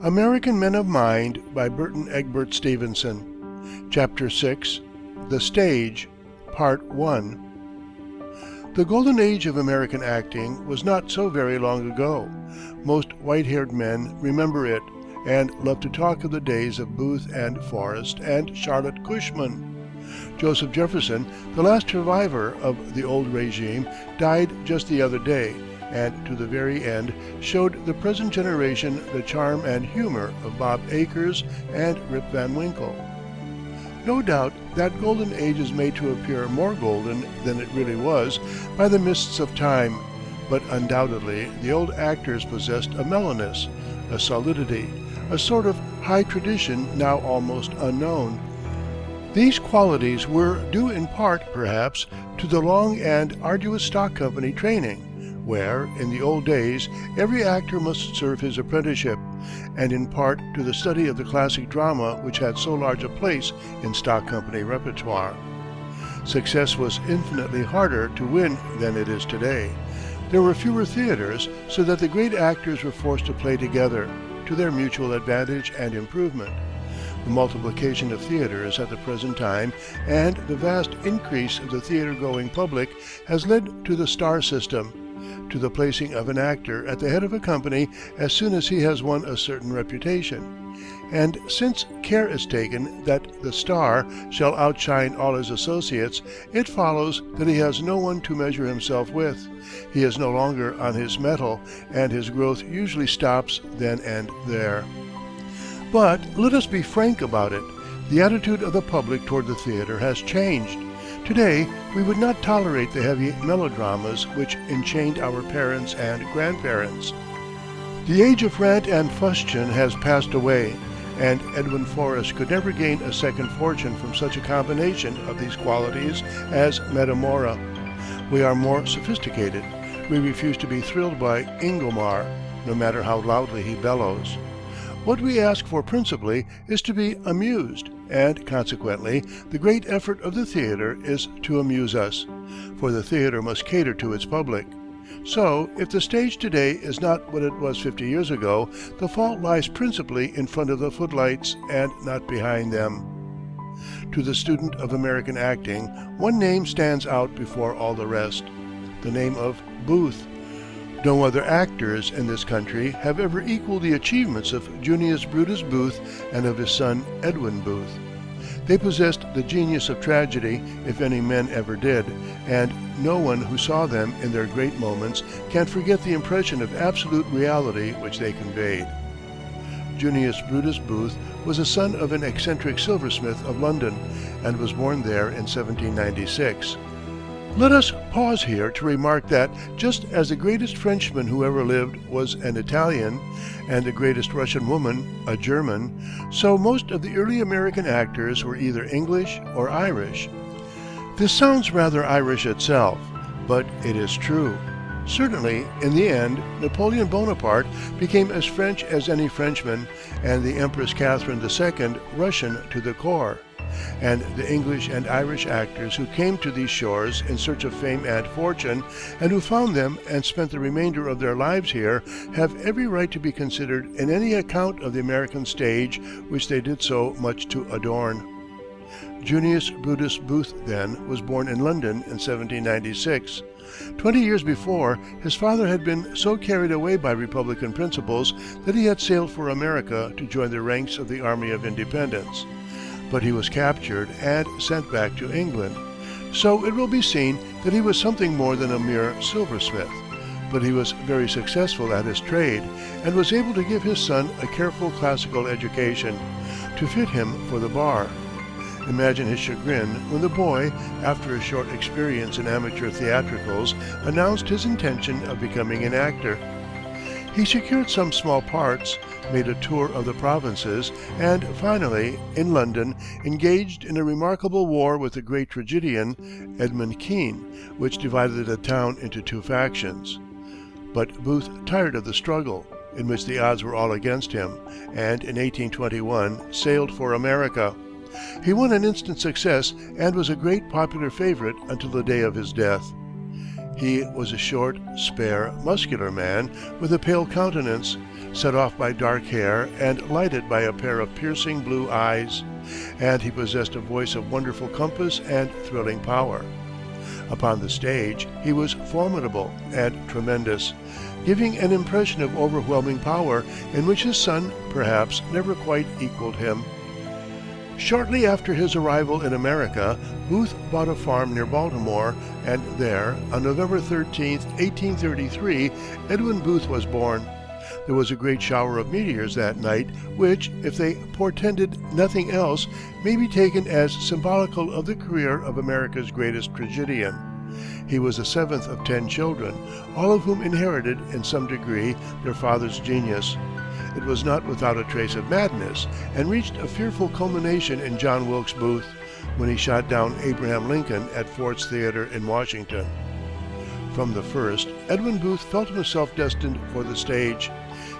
American Men of Mind by Burton Egbert Stevenson. Chapter 6, The Stage, Part 1. The golden age of American acting was not so very long ago. Most white-haired men remember it, and love to talk of the days of Booth and Forrest and Charlotte Cushman. Joseph Jefferson, the last survivor of the old regime, died just the other day, and to the very end showed the present generation the charm and humor of Bob Acres and Rip Van Winkle. No doubt that golden age is made to appear more golden than it really was by the mists of time, but undoubtedly the old actors possessed a mellowness, a solidity, a sort of high tradition now almost unknown. These qualities were due in part, perhaps, to the long and arduous stock company training, where, in the old days, every actor must serve his apprenticeship, and in part to the study of the classic drama which had so large a place in stock company repertoire. Success was infinitely harder to win than it is today. There were fewer theaters, so that the great actors were forced to play together, to their mutual advantage and improvement. The multiplication of theaters at the present time and the vast increase of the theater-going public has led to the star system, to the placing of an actor at the head of a company as soon as he has won a certain reputation. And since care is taken that the star shall outshine all his associates, it follows that he has no one to measure himself with. He is no longer on his mettle, and his growth usually stops then and there. But let us be frank about it. The attitude of the public toward the theater has changed. Today, we would not tolerate the heavy melodramas which enchained our parents and grandparents. The age of rant and fustian has passed away, and Edwin Forrest could never gain a second fortune from such a combination of these qualities as Metamora. We are more sophisticated. We refuse to be thrilled by Ingomar, no matter how loudly he bellows. What we ask for principally is to be amused, and consequently the great effort of the theater is to amuse us, for the theater must cater to its public. So, if the stage today is not what it was 50 years ago, the fault lies principally in front of the footlights and not behind them. To the student of American acting, one name stands out before all the rest, the name of Booth. No other actors in this country have ever equaled the achievements of Junius Brutus Booth and of his son Edwin Booth. They possessed the genius of tragedy, if any men ever did, and no one who saw them in their great moments can forget the impression of absolute reality which they conveyed. Junius Brutus Booth was the son of an eccentric silversmith of London, and was born there in 1796. Let us pause here to remark that, just as the greatest Frenchman who ever lived was an Italian, and the greatest Russian woman a German, so most of the early American actors were either English or Irish. This sounds rather Irish itself, but it is true. Certainly, in the end, Napoleon Bonaparte became as French as any Frenchman, and the Empress Catherine II Russian to the core. And the English and Irish actors who came to these shores in search of fame and fortune, and who found them and spent the remainder of their lives here, have every right to be considered in any account of the American stage which they did so much to adorn. Junius Brutus Booth, then, was born in London in 1796. 20 years before, his father had been so carried away by Republican principles that he had sailed for America to join the ranks of the Army of Independence. But he was captured and sent back to England. So it will be seen that he was something more than a mere silversmith. But he was very successful at his trade, and was able to give his son a careful classical education, to fit him for the bar. Imagine his chagrin when the boy, after a short experience in amateur theatricals, announced his intention of becoming an actor. He secured some small parts, made a tour of the provinces, and finally, in London, engaged in a remarkable war with the great tragedian, Edmund Kean, which divided the town into two factions. But Booth tired of the struggle, in which the odds were all against him, and in 1821 sailed for America. He won an instant success and was a great popular favorite until the day of his death. He was a short, spare, muscular man with a pale countenance, set off by dark hair and lighted by a pair of piercing blue eyes, and he possessed a voice of wonderful compass and thrilling power. Upon the stage, he was formidable and tremendous, giving an impression of overwhelming power in which his son, perhaps, never quite equaled him. Shortly after his arrival in America, Booth bought a farm near Baltimore, and there, on November 13, 1833, Edwin Booth was born. There was a great shower of meteors that night, which, if they portended nothing else, may be taken as symbolical of the career of America's greatest tragedian. He was the seventh of 10 children, all of whom inherited, in some degree, their father's genius. It was not without a trace of madness, and reached a fearful culmination in John Wilkes Booth, when he shot down Abraham Lincoln at Ford's Theater in Washington. From the first, Edwin Booth felt himself destined for the stage.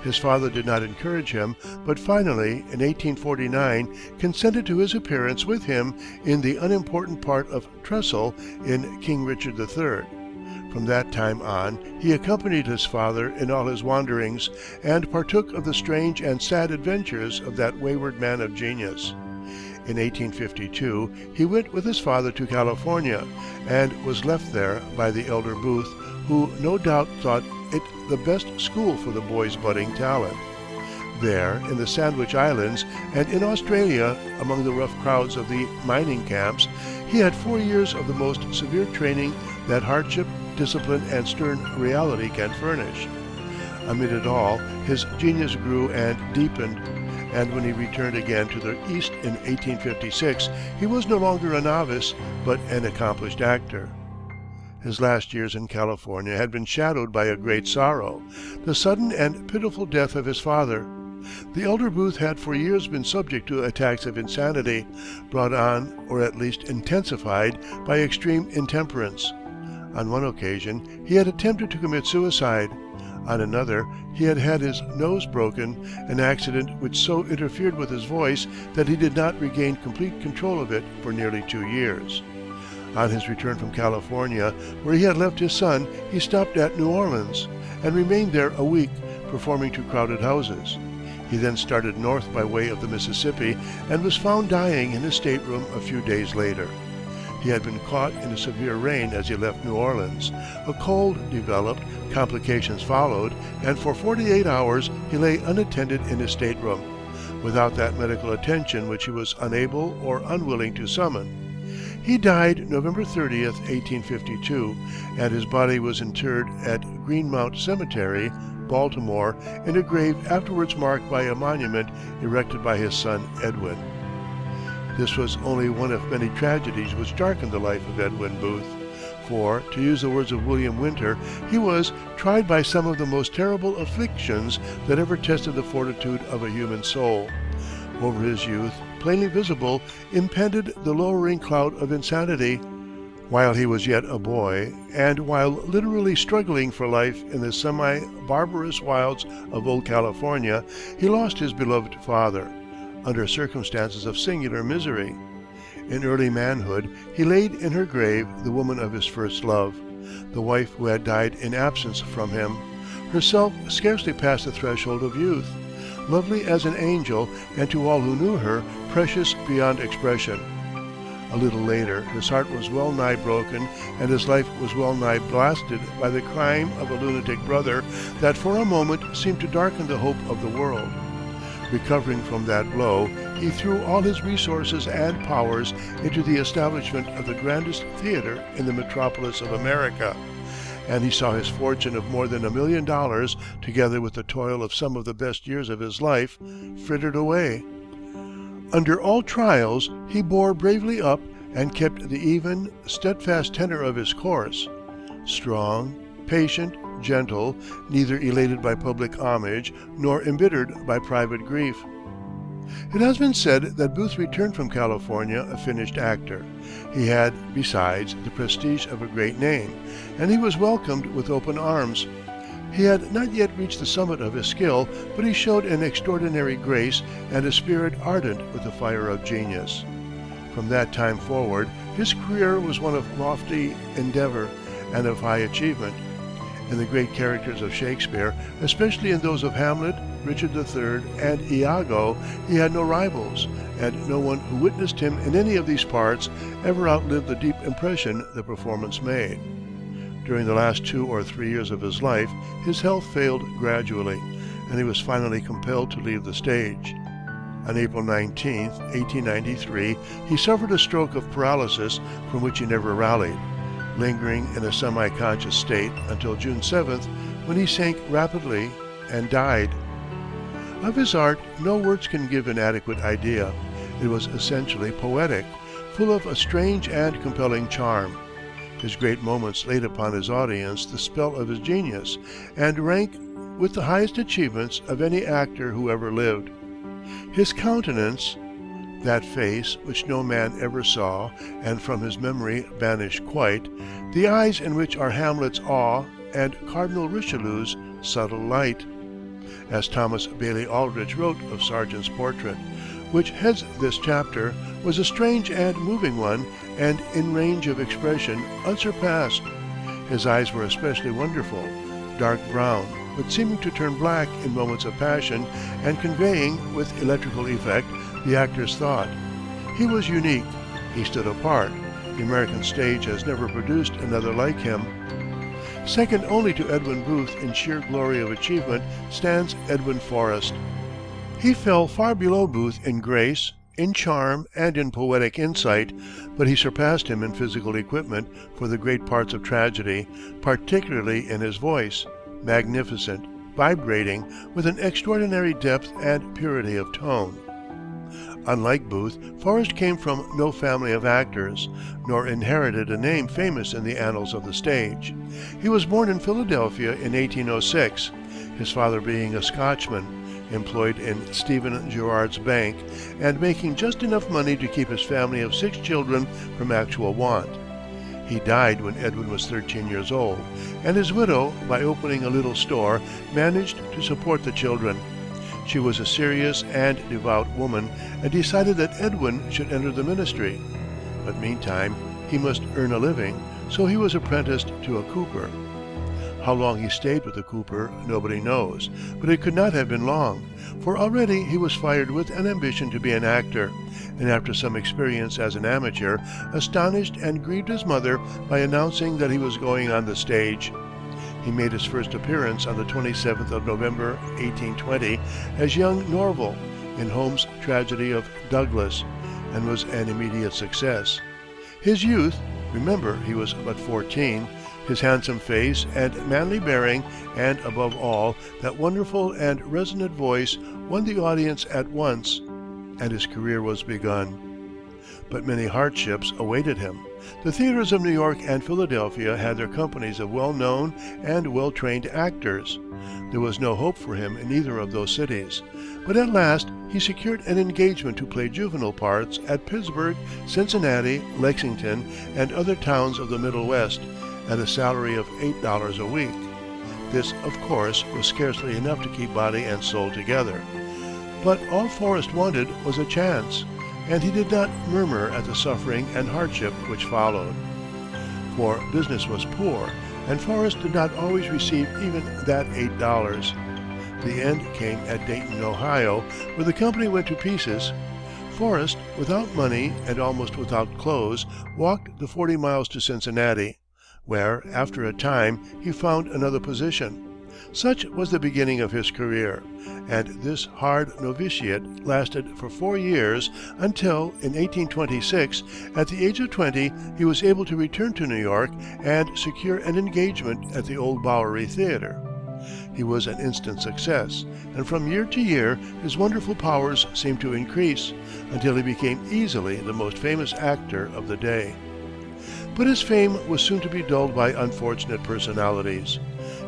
His father did not encourage him, but finally, in 1849, consented to his appearance with him in the unimportant part of Trestle in King Richard III. From that time on, he accompanied his father in all his wanderings, and partook of the strange and sad adventures of that wayward man of genius. In 1852, he went with his father to California, and was left there by the elder Booth, who no doubt thought it the best school for the boy's budding talent. There, in the Sandwich Islands, and in Australia, among the rough crowds of the mining camps, he had 4 years of the most severe training that hardship, discipline, and stern reality can furnish. Amid it all, his genius grew and deepened, and when he returned again to the East in 1856, he was no longer a novice, but an accomplished actor. His last years in California had been shadowed by a great sorrow, the sudden and pitiful death of his father. The elder Booth had for years been subject to attacks of insanity, brought on, or at least intensified, by extreme intemperance. On one occasion, he had attempted to commit suicide. On another, he had had his nose broken, an accident which so interfered with his voice that he did not regain complete control of it for nearly 2 years. On his return from California, where he had left his son, he stopped at New Orleans, and remained there a week, performing to crowded houses. He then started north by way of the Mississippi, and was found dying in his stateroom a few days later. He had been caught in a severe rain as he left New Orleans. A cold developed, complications followed, and for 48 hours he lay unattended in his stateroom, without that medical attention which he was unable or unwilling to summon. He died November 30th, 1852, and his body was interred at Greenmount Cemetery, Baltimore, in a grave afterwards marked by a monument erected by his son Edwin. This was only one of many tragedies which darkened the life of Edwin Booth, for, to use the words of William Winter, he was tried by some of the most terrible afflictions that ever tested the fortitude of a human soul. Over his youth, plainly visible, impended the lowering cloud of insanity. While he was yet a boy, and while literally struggling for life in the semi-barbarous wilds of old California, he lost his beloved father, under circumstances of singular misery. In early manhood, he laid in her grave the woman of his first love, the wife who had died in absence from him, herself scarcely past the threshold of youth, lovely as an angel, and to all who knew her, precious beyond expression. A little later, his heart was well nigh broken, and his life was well nigh blasted by the crime of a lunatic brother that for a moment seemed to darken the hope of the world. Recovering from that blow, he threw all his resources and powers into the establishment of the grandest theater in the metropolis of America, and he saw his fortune of more than $1 million, together with the toil of some of the best years of his life, frittered away. Under all trials, he bore bravely up and kept the even, steadfast tenor of his course. Strong, patient, gentle, neither elated by public homage nor embittered by private grief. It has been said that Booth returned from California a finished actor. He had, besides, the prestige of a great name, and he was welcomed with open arms. He had not yet reached the summit of his skill, but he showed an extraordinary grace and a spirit ardent with the fire of genius. From that time forward, his career was one of lofty endeavor, and of high achievement. In the great characters of Shakespeare, especially in those of Hamlet, Richard III, and Iago, he had no rivals, and no one who witnessed him in any of these parts ever outlived the deep impression the performance made. During the last 2 or 3 years of his life, his health failed gradually, and he was finally compelled to leave the stage. On April 19, 1893, he suffered a stroke of paralysis from which he never rallied, lingering in a semi-conscious state until June 7th, when he sank rapidly and died. Of his art, no words can give an adequate idea. It was essentially poetic, full of a strange and compelling charm. His great moments laid upon his audience the spell of his genius, and rank with the highest achievements of any actor who ever lived. His countenance, that face which no man ever saw, and from his memory banished quite, the eyes in which are Hamlet's awe and Cardinal Richelieu's subtle light, as Thomas Bailey Aldrich wrote of Sargent's portrait, which heads this chapter, was a strange and moving one, and in range of expression unsurpassed. His eyes were especially wonderful, dark brown, but seeming to turn black in moments of passion, and conveying, with electrical effect, the actor's thought. He was unique. He stood apart. The American stage has never produced another like him. Second only to Edwin Booth in sheer glory of achievement stands Edwin Forrest. He fell far below Booth in grace, in charm, and in poetic insight, but he surpassed him in physical equipment for the great parts of tragedy, particularly in his voice, magnificent, vibrating, with an extraordinary depth and purity of tone. Unlike Booth, Forrest came from no family of actors, nor inherited a name famous in the annals of the stage. He was born in Philadelphia in 1806, his father being a Scotchman, employed in Stephen Girard's bank, and making just enough money to keep his family of 6 children from actual want. He died when Edwin was 13 years old, and his widow, by opening a little store, managed to support the children. She was a serious and devout woman, and decided that Edwin should enter the ministry. But meantime, he must earn a living, so he was apprenticed to a cooper. How long he stayed with the cooper, nobody knows, but it could not have been long, for already he was fired with an ambition to be an actor, and after some experience as an amateur, astonished and grieved his mother by announcing that he was going on the stage. He made his first appearance on the 27th of November, 1820, as young Norval in Holmes' tragedy of Douglas, and was an immediate success. His youth, remember he was but 14, his handsome face and manly bearing, and above all, that wonderful and resonant voice, won the audience at once, and his career was begun. But many hardships awaited him. The theaters of New York and Philadelphia had their companies of well-known and well-trained actors. There was no hope for him in either of those cities, but at last he secured an engagement to play juvenile parts at Pittsburgh, Cincinnati, Lexington, and other towns of the Middle West, at a salary of $8 a week. This, of course, was scarcely enough to keep body and soul together. But all Forrest wanted was a chance, and he did not murmur at the suffering and hardship which followed. For business was poor, and Forrest did not always receive even that $8. The end came at Dayton, Ohio, where the company went to pieces. Forrest, without money and almost without clothes, walked the 40 miles to Cincinnati, where, after a time, he found another position. Such was the beginning of his career, and this hard novitiate lasted for 4 years until, in 1826, at the age of 20, he was able to return to New York and secure an engagement at the Old Bowery Theater. He was an instant success, and from year to year his wonderful powers seemed to increase, until he became easily the most famous actor of the day. But his fame was soon to be dulled by unfortunate personalities.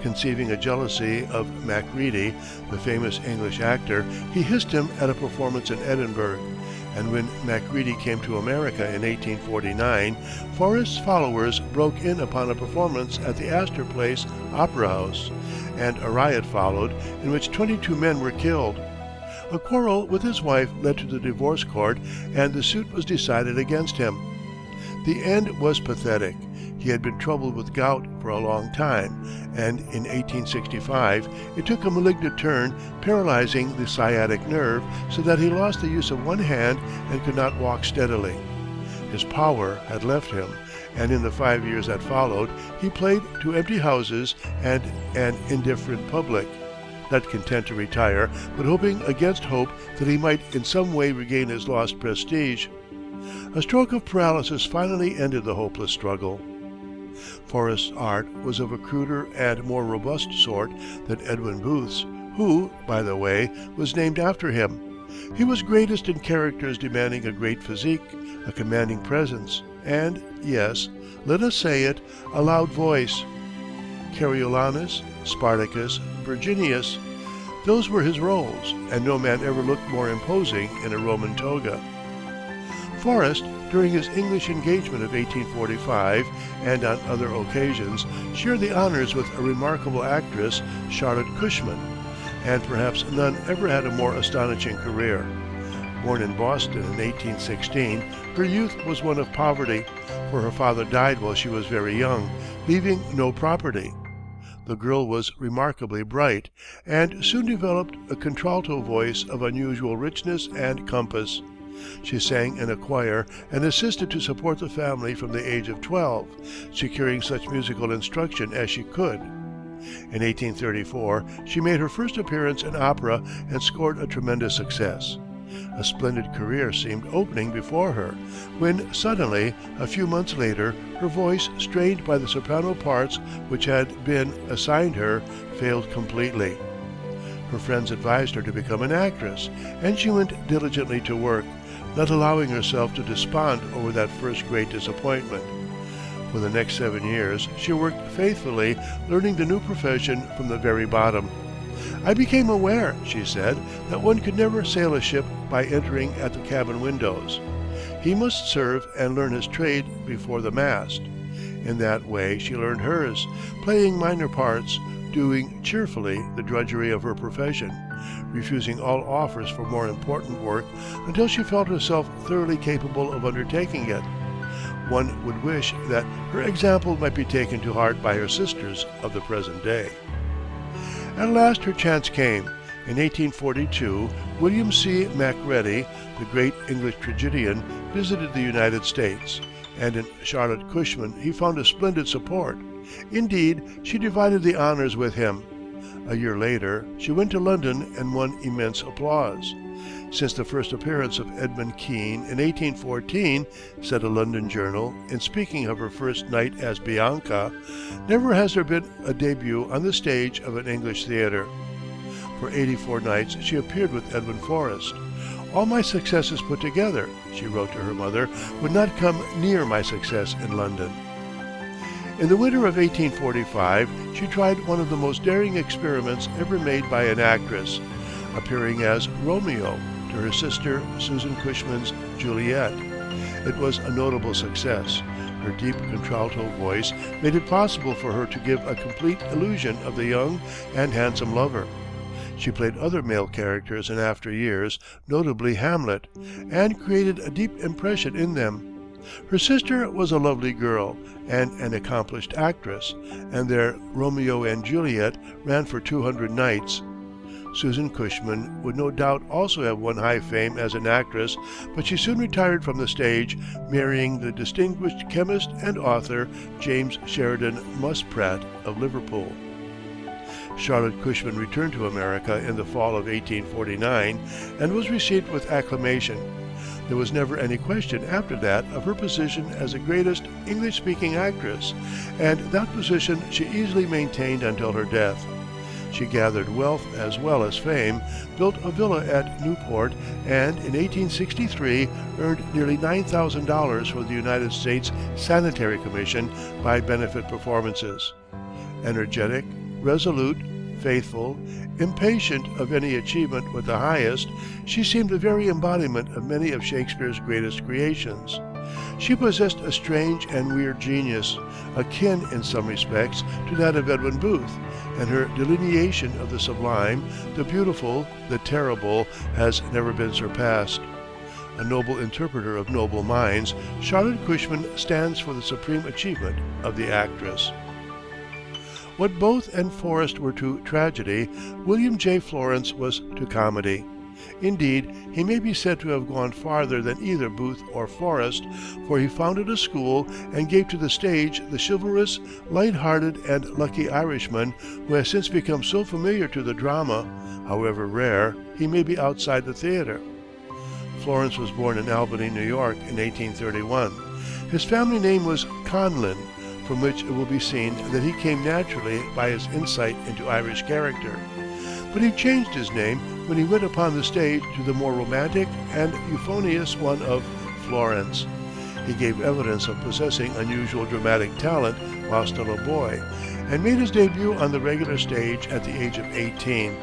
Conceiving a jealousy of Macready, the famous English actor, he hissed him at a performance in Edinburgh, and when Macready came to America in 1849, Forrest's followers broke in upon a performance at the Astor Place Opera House, and a riot followed in which 22 men were killed. A quarrel with his wife led to the divorce court, and the suit was decided against him. The end was pathetic. He had been troubled with gout for a long time, and in 1865 it took a malignant turn, paralyzing the sciatic nerve so that he lost the use of one hand and could not walk steadily. His power had left him, and in the 5 years that followed, he played to empty houses and an indifferent public, not content to retire, but hoping against hope that he might in some way regain his lost prestige. A stroke of paralysis finally ended the hopeless struggle. Forrest's art was of a cruder and more robust sort than Edwin Booth's, who, by the way, was named after him. He was greatest in characters demanding a great physique, a commanding presence, and, yes, let us say it, a loud voice. Coriolanus, Spartacus, Virginius, those were his roles, and no man ever looked more imposing in a Roman toga. Forrest, during his English engagement of 1845 and on other occasions, shared the honors with a remarkable actress, Charlotte Cushman, and perhaps none ever had a more astonishing career. Born in Boston in 1816, her youth was one of poverty, for her father died while she was very young, leaving no property. The girl was remarkably bright, and soon developed a contralto voice of unusual richness and compass. She sang in a choir and assisted to support the family from the age of 12, securing such musical instruction as she could. In 1834, she made her first appearance in opera and scored a tremendous success. A splendid career seemed opening before her, when suddenly, a few months later, her voice, strained by the soprano parts which had been assigned her, failed completely. Her friends advised her to become an actress, and she went diligently to work, not allowing herself to despond over that first great disappointment. For the next 7 years, she worked faithfully, learning the new profession from the very bottom. "I became aware," she said, "that one could never sail a ship by entering at the cabin windows. He must serve and learn his trade before the mast." In that way she learned hers, playing minor parts, doing cheerfully the drudgery of her profession, refusing all offers for more important work until she felt herself thoroughly capable of undertaking it. One would wish that her example might be taken to heart by her sisters of the present day. At last her chance came. In 1842, William C. Macready, the great English tragedian, visited the United States, and in Charlotte Cushman he found a splendid support. Indeed, she divided the honors with him. A year later, she went to London and won immense applause. "Since the first appearance of Edmund Kean in 1814," said a London journal, in speaking of her first night as Bianca, "never has there been a debut on the stage of an English theater." For 84 nights she appeared with Edwin Forrest. "All my successes put together," she wrote to her mother, "would not come near my success in London." In the winter of 1845, she tried one of the most daring experiments ever made by an actress, appearing as Romeo to her sister Susan Cushman's Juliet. It was a notable success. Her deep contralto voice made it possible for her to give a complete illusion of the young and handsome lover. She played other male characters in after years, notably Hamlet, and created a deep impression in them. Her sister was a lovely girl and an accomplished actress, and their Romeo and Juliet ran for 200 nights. Susan Cushman would no doubt also have won high fame as an actress, but she soon retired from the stage, marrying the distinguished chemist and author James Sheridan Muspratt of Liverpool. Charlotte Cushman returned to America in the fall of 1849 and was received with acclamation. There was never any question after that of her position as the greatest English-speaking actress, and that position she easily maintained until her death. She gathered wealth as well as fame, built a villa at Newport, and in 1863 earned nearly $9,000 for the United States Sanitary Commission by benefit performances. Energetic, resolute, faithful, impatient of any achievement but the highest, she seemed the very embodiment of many of Shakespeare's greatest creations. She possessed a strange and weird genius, akin in some respects to that of Edwin Booth, and her delineation of the sublime, the beautiful, the terrible, has never been surpassed. a noble interpreter of noble minds, Charlotte Cushman stands for the supreme achievement of the actress. What Booth and Forrest were to tragedy, William J. Florence was to comedy. Indeed, he may be said to have gone farther than either Booth or Forrest, for he founded a school and gave to the stage the chivalrous, light-hearted, and lucky Irishman who has since become so familiar to the drama. However rare he may be outside the theater. Florence was born in Albany, New York, in 1831. His family name was Conlin, from which it will be seen that he came naturally by his insight into Irish character. But he changed his name when he went upon the stage to the more romantic and euphonious one of Florence. He gave evidence of possessing unusual dramatic talent while still a boy, and made his debut on the regular stage at the age of 18.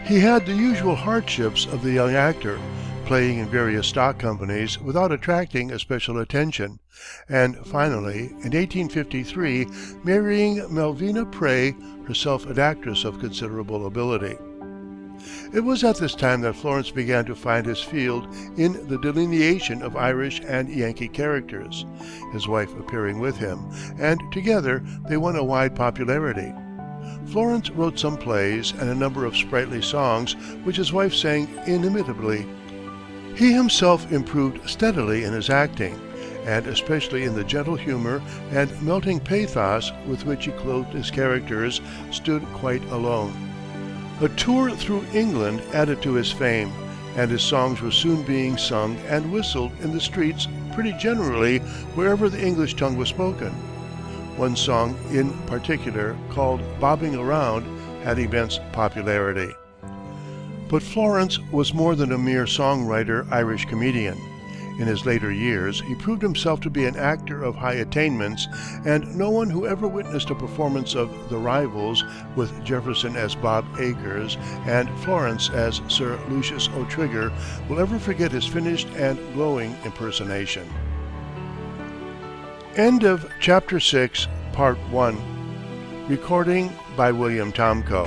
He had the usual hardships of the young actor, playing in various stock companies without attracting especial attention, and finally, in 1853, marrying Melvina Pray, herself an actress of considerable ability. It was at this time that Florence began to find his field in the delineation of Irish and Yankee characters, his wife appearing with him, and together they won a wide popularity. Florence wrote some plays and a number of sprightly songs, which his wife sang inimitably. He himself improved steadily in his acting, and especially in the gentle humor and melting pathos with which he clothed his characters, stood quite alone. A tour through England added to his fame, and his songs were soon being sung and whistled in the streets pretty generally wherever the English tongue was spoken. One song in particular, called "Bobbing Around," had immense popularity. But Florence was more than a mere songwriter Irish comedian. In his later years, he proved himself to be an actor of high attainments, and no one who ever witnessed a performance of "The Rivals," with Jefferson as Bob Acres and Florence as Sir Lucius O'Trigger, will ever forget his finished and glowing impersonation. End of Chapter 6, Part 1. Recording by William Tomko.